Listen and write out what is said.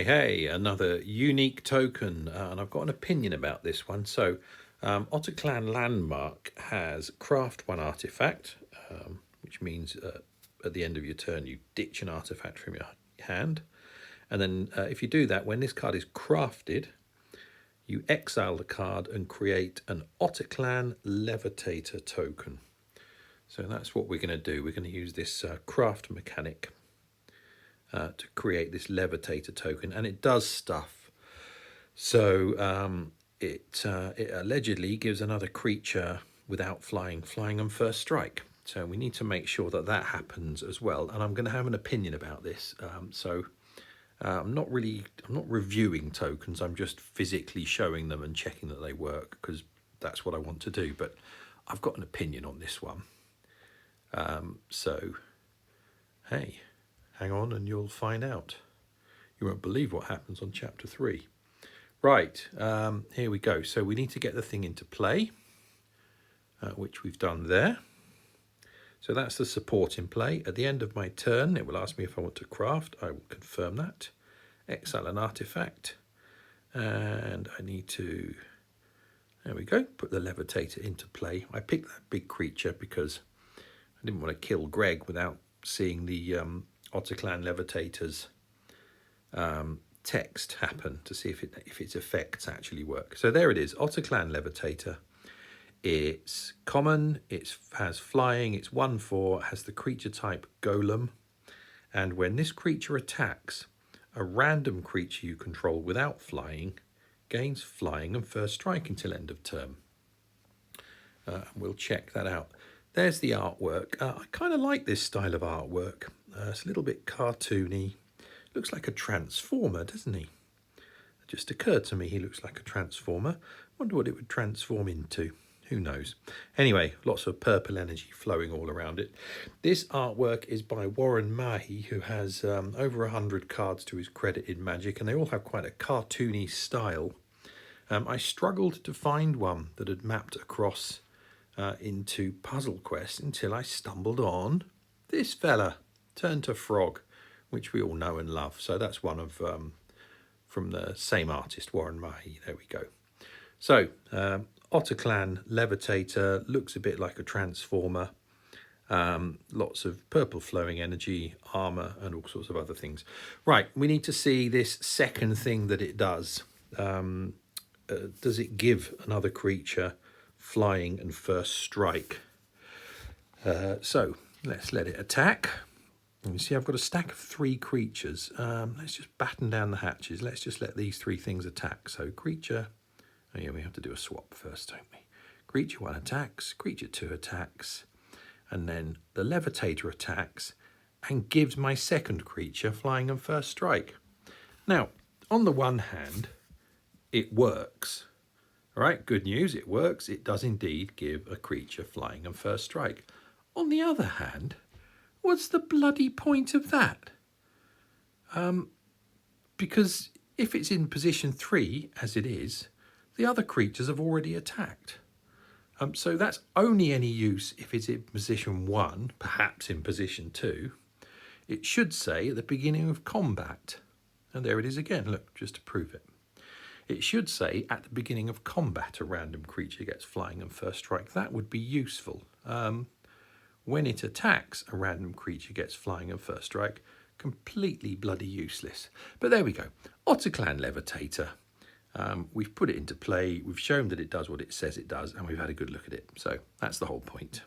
Hey, another unique token, and I've got an opinion about this one. So, Oteclan Landmark has craft one artifact, which means at the end of your turn you ditch an artifact from your hand. And then if you do that, when this card is crafted, you exile the card and create an Oteclan Levitator token. So that's what we're going to do. We're going to use this craft mechanic to create this Levitator token, and it does stuff. So it allegedly gives another creature without flying on first strike. So we need to make sure that that happens as well. And I'm going to have an opinion about this. I'm not reviewing tokens. I'm just physically showing them and checking that they work because that's what I want to do. But I've got an opinion on this one. So, hey. Hang on and you'll find out. You won't believe what happens on chapter 3. Right, here we go. So we need to get the thing into play, which we've done there. So that's the support in play. At the end of my turn, it will ask me if I want to craft. I will confirm that. Exile an artifact. And I need to, there we go, put the Levitator into play. I picked that big creature because I didn't want to kill Greg without seeing the Oteclan Levitator's text happen to see if its effects actually work. So there it is, Oteclan Levitator. It's common, it has flying, it's 1/4, has the creature type Golem, and when this creature attacks, a random creature you control without flying gains flying and first strike until end of turn. We'll check that out. There's the artwork. I kind of like this style of artwork. It's a little bit cartoony. Looks like a transformer, doesn't he? It just occurred to me he looks like a transformer. Wonder what it would transform into. Who knows? Anyway, lots of purple energy flowing all around it. This artwork is by Mahy, who has over 100 cards to his credit in Magic, and they all have quite a cartoony style. I struggled to find one that had mapped across into Puzzle Quest until I stumbled on this fella, Turn to Frog, which we all know and love. So that's one of from the same artist, Warren Mahy. There we go. So Oteclan Levitator looks a bit like a transformer. Lots of purple flowing energy, armor, and all sorts of other things. Right, we need to see this second thing that it does. Does it give another creature flying and first strike? So let's let it attack. You see I've got a stack of 3 creatures. Let's just batten down the hatches. Let's just let these 3 things attack. So creature, oh yeah, we have to do a swap first, don't we? Creature 1 attacks, creature 2 attacks, and then the Levitator attacks and gives my second creature flying and first strike. Now, on the one hand, it works. All right, good news, it works. It does indeed give a creature flying and first strike. On the other hand, what's the bloody point of that? Because if it's in position 3, as it is, the other creatures have already attacked. So that's only any use if it's in position 1, perhaps in position 2. It should say at the beginning of combat. And there it is again, look, just to prove it. It should say at the beginning of combat a random creature gets flying and first strike. That would be useful. When it attacks, a random creature gets flying and first strike. Completely bloody useless. But there we go. Oteclan Levitator. We've put it into play. We've shown that it does what it says it does, and we've had a good look at it. So that's the whole point.